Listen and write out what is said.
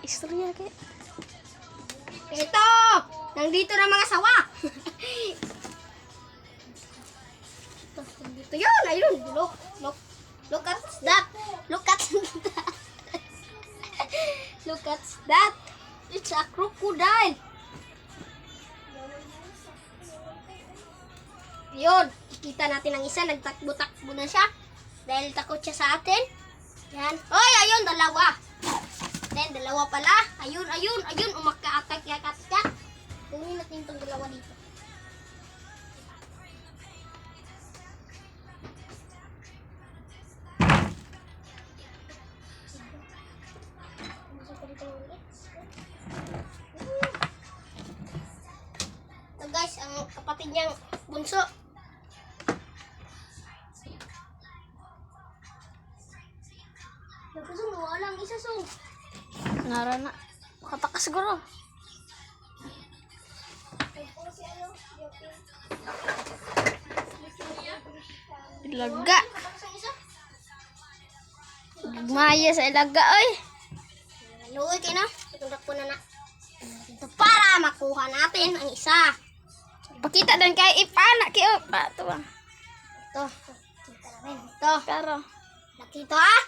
Istorya kay. Ito! Nandito na mga sawa! Nandito yun! Ayun! Look at that! Look at that! Look at that! It's a crocodile! Yun! Kita natin ang isa. Nagtakbo-takbo na siya. Dahil takot siya sa atin. Yan. Oy! Ayun! Dalawa! Then, dalawa pala. Ayun! Umaka-attack siya. Kunin natin itong dalawa dito. Ito guys, ang kapatid niyang bunso. Nagkasong wala ang isa song. Nara na. Makatakas siguro. Ilaga. Maya sa ilaga oy. Luoy kayo na. Tutundak ko na. Ito para makuha natin ang isa. Pakita dan kay ipana kay bato ah. Ito. Kita namin. Ito. Pero Nakita ah.